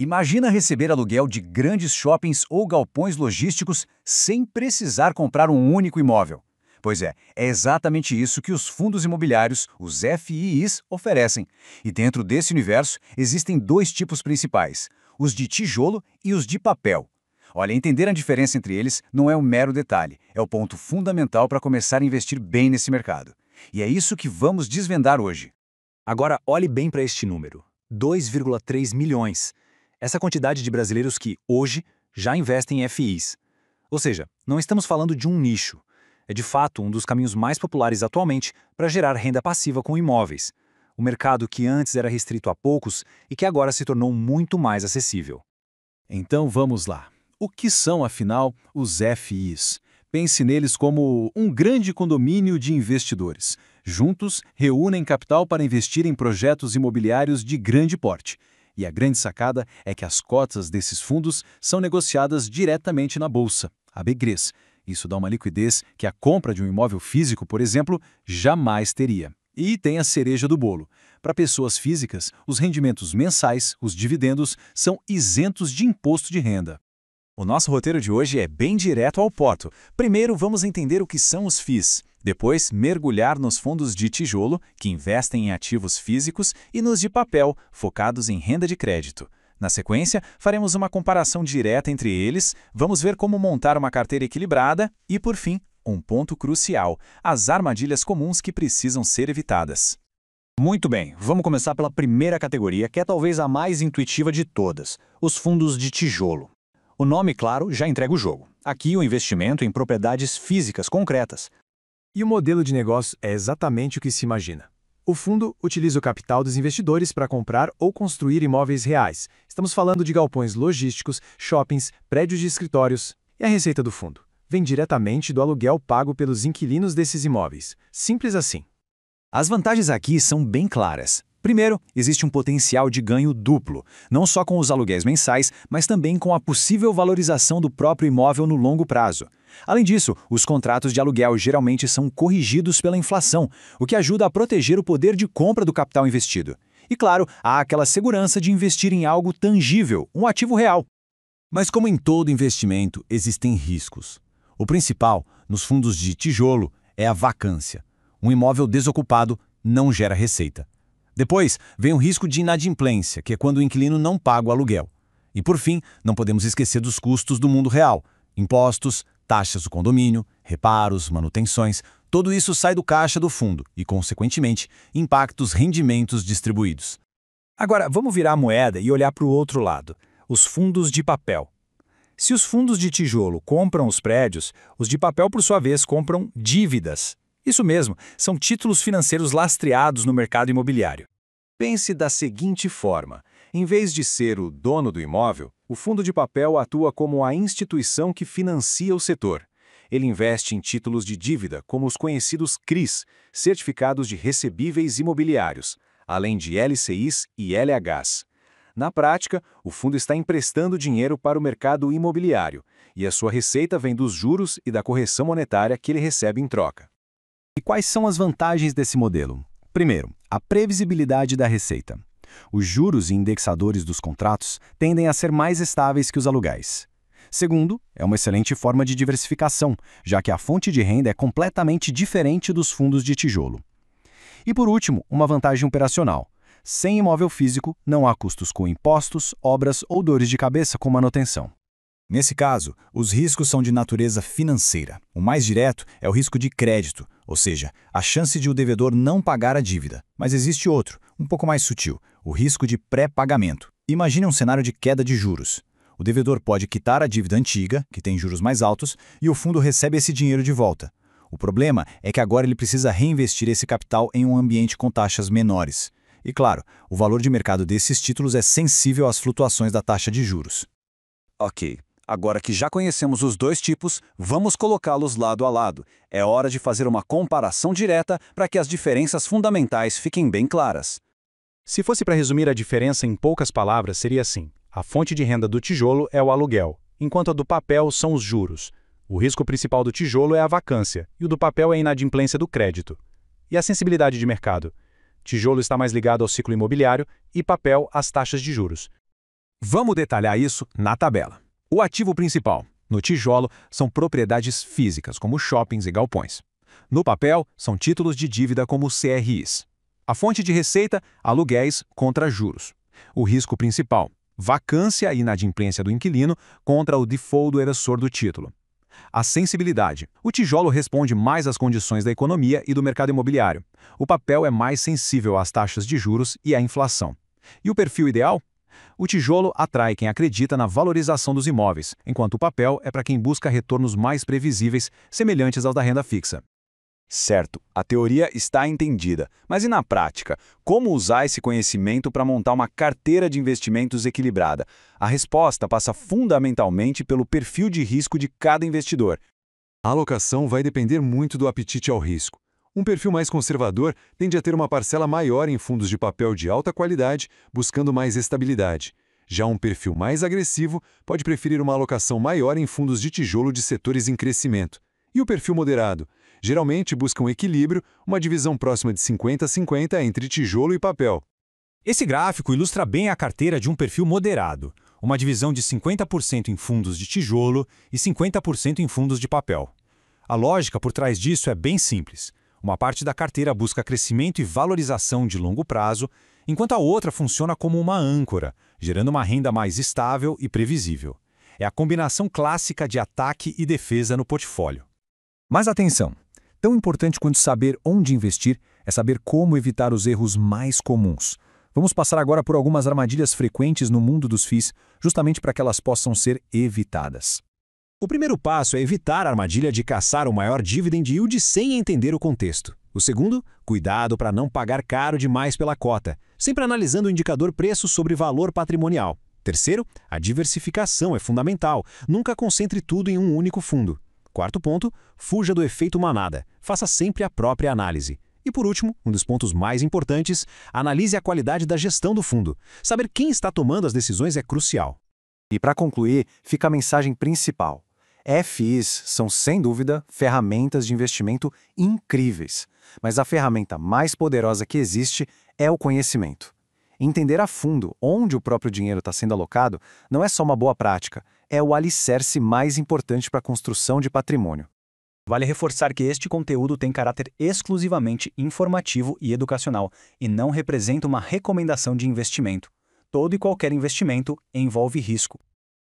Imagina receber aluguel de grandes shoppings ou galpões logísticos sem precisar comprar um único imóvel. Pois é exatamente isso que os fundos imobiliários, os FIIs, oferecem. E dentro desse universo existem dois tipos principais, os de tijolo e os de papel. Olha, entender a diferença entre eles não é um mero detalhe, é o ponto fundamental para começar a investir bem nesse mercado. E é isso que vamos desvendar hoje. Agora olhe bem para este número, 2,3 milhões. Essa quantidade de brasileiros que, hoje, já investem em FIs. Ou seja, não estamos falando de um nicho. É de fato um dos caminhos mais populares atualmente para gerar renda passiva com imóveis. Um mercado que antes era restrito a poucos e que agora se tornou muito mais acessível. Então vamos lá. O que são, afinal, os FIs? Pense neles como um grande condomínio de investidores. Juntos, reúnem capital para investir em projetos imobiliários de grande porte. E a grande sacada é que as cotas desses fundos são negociadas diretamente na bolsa, a B3. Isso dá uma liquidez que a compra de um imóvel físico, por exemplo, jamais teria. E tem a cereja do bolo. Para pessoas físicas, os rendimentos mensais, os dividendos, são isentos de imposto de renda. O nosso roteiro de hoje é bem direto ao ponto. Primeiro, vamos entender o que são os FIIs. Depois, mergulhar nos fundos de tijolo, que investem em ativos físicos, e nos de papel, focados em renda de crédito. Na sequência, faremos uma comparação direta entre eles, vamos ver como montar uma carteira equilibrada e, por fim, um ponto crucial, as armadilhas comuns que precisam ser evitadas. Muito bem, vamos começar pela primeira categoria, que é talvez a mais intuitiva de todas, os fundos de tijolo. O nome, claro, já entrega o jogo. Aqui o investimento em propriedades físicas concretas. E o modelo de negócio é exatamente o que se imagina. O fundo utiliza o capital dos investidores para comprar ou construir imóveis reais. Estamos falando de galpões logísticos, shoppings, prédios de escritórios. E a receita do fundo? Vem diretamente do aluguel pago pelos inquilinos desses imóveis. Simples assim. As vantagens aqui são bem claras. Primeiro, existe um potencial de ganho duplo, não só com os aluguéis mensais, mas também com a possível valorização do próprio imóvel no longo prazo. Além disso, os contratos de aluguel geralmente são corrigidos pela inflação, o que ajuda a proteger o poder de compra do capital investido. E claro, há aquela segurança de investir em algo tangível, um ativo real. Mas como em todo investimento, existem riscos. O principal, nos fundos de tijolo, é a vacância. Um imóvel desocupado não gera receita. Depois, vem o risco de inadimplência, que é quando o inquilino não paga o aluguel. E por fim, não podemos esquecer dos custos do mundo real. Impostos, taxas do condomínio, reparos, manutenções, tudo isso sai do caixa do fundo e, consequentemente, impacta os rendimentos distribuídos. Agora, vamos virar a moeda e olhar para o outro lado, os fundos de papel. Se os fundos de tijolo compram os prédios, os de papel, por sua vez, compram dívidas. Isso mesmo, são títulos financeiros lastreados no mercado imobiliário. Pense da seguinte forma: em vez de ser o dono do imóvel, o fundo de papel atua como a instituição que financia o setor. Ele investe em títulos de dívida, como os conhecidos CRIs, Certificados de Recebíveis Imobiliários, além de LCIs e LHs. Na prática, o fundo está emprestando dinheiro para o mercado imobiliário, e a sua receita vem dos juros e da correção monetária que ele recebe em troca. E quais são as vantagens desse modelo? Primeiro, a previsibilidade da receita. Os juros e indexadores dos contratos tendem a ser mais estáveis que os aluguéis. Segundo, é uma excelente forma de diversificação, já que a fonte de renda é completamente diferente dos fundos de tijolo. E por último, uma vantagem operacional. Sem imóvel físico, não há custos com impostos, obras ou dores de cabeça com manutenção. Nesse caso, os riscos são de natureza financeira. O mais direto é o risco de crédito, ou seja, a chance de o devedor não pagar a dívida. Mas existe outro, um pouco mais sutil, o risco de pré-pagamento. Imagine um cenário de queda de juros. O devedor pode quitar a dívida antiga, que tem juros mais altos, e o fundo recebe esse dinheiro de volta. O problema é que agora ele precisa reinvestir esse capital em um ambiente com taxas menores. E claro, o valor de mercado desses títulos é sensível às flutuações da taxa de juros. Ok. Agora que já conhecemos os dois tipos, vamos colocá-los lado a lado. É hora de fazer uma comparação direta para que as diferenças fundamentais fiquem bem claras. Se fosse para resumir a diferença em poucas palavras, seria assim: a fonte de renda do tijolo é o aluguel, enquanto a do papel são os juros. O risco principal do tijolo é a vacância, e o do papel é a inadimplência do crédito. E a sensibilidade de mercado? Tijolo está mais ligado ao ciclo imobiliário e papel às taxas de juros. Vamos detalhar isso na tabela. O ativo principal, no tijolo, são propriedades físicas, como shoppings e galpões. No papel, são títulos de dívida como CRIs. A fonte de receita, aluguéis contra juros. O risco principal, vacância e inadimplência do inquilino contra o default do emissor do título. A sensibilidade. O tijolo responde mais às condições da economia e do mercado imobiliário. O papel é mais sensível às taxas de juros e à inflação. E o perfil ideal? O tijolo atrai quem acredita na valorização dos imóveis, enquanto o papel é para quem busca retornos mais previsíveis, semelhantes aos da renda fixa. Certo, a teoria está entendida, mas e na prática? Como usar esse conhecimento para montar uma carteira de investimentos equilibrada? A resposta passa fundamentalmente pelo perfil de risco de cada investidor. A alocação vai depender muito do apetite ao risco. Um perfil mais conservador tende a ter uma parcela maior em fundos de papel de alta qualidade, buscando mais estabilidade. Já um perfil mais agressivo pode preferir uma alocação maior em fundos de tijolo de setores em crescimento. E o perfil moderado? Geralmente busca um equilíbrio, uma divisão próxima de 50-50 entre tijolo e papel. Esse gráfico ilustra bem a carteira de um perfil moderado, uma divisão de 50% em fundos de tijolo e 50% em fundos de papel. A lógica por trás disso é bem simples. Uma parte da carteira busca crescimento e valorização de longo prazo, enquanto a outra funciona como uma âncora, gerando uma renda mais estável e previsível. É a combinação clássica de ataque e defesa no portfólio. Mas atenção! Tão importante quanto saber onde investir é saber como evitar os erros mais comuns. Vamos passar agora por algumas armadilhas frequentes no mundo dos FIIs, justamente para que elas possam ser evitadas. O primeiro passo é evitar a armadilha de caçar o maior dividend yield sem entender o contexto. O segundo, cuidado para não pagar caro demais pela cota, sempre analisando o indicador preço sobre valor patrimonial. Terceiro, a diversificação é fundamental. Nunca concentre tudo em um único fundo. Quarto ponto, fuja do efeito manada. Faça sempre a própria análise. E por último, um dos pontos mais importantes, analise a qualidade da gestão do fundo. Saber quem está tomando as decisões é crucial. E para concluir, fica a mensagem principal. FIIs são, sem dúvida, ferramentas de investimento incríveis. Mas a ferramenta mais poderosa que existe é o conhecimento. Entender a fundo onde o próprio dinheiro está sendo alocado não é só uma boa prática, é o alicerce mais importante para a construção de patrimônio. Vale reforçar que este conteúdo tem caráter exclusivamente informativo e educacional e não representa uma recomendação de investimento. Todo e qualquer investimento envolve risco.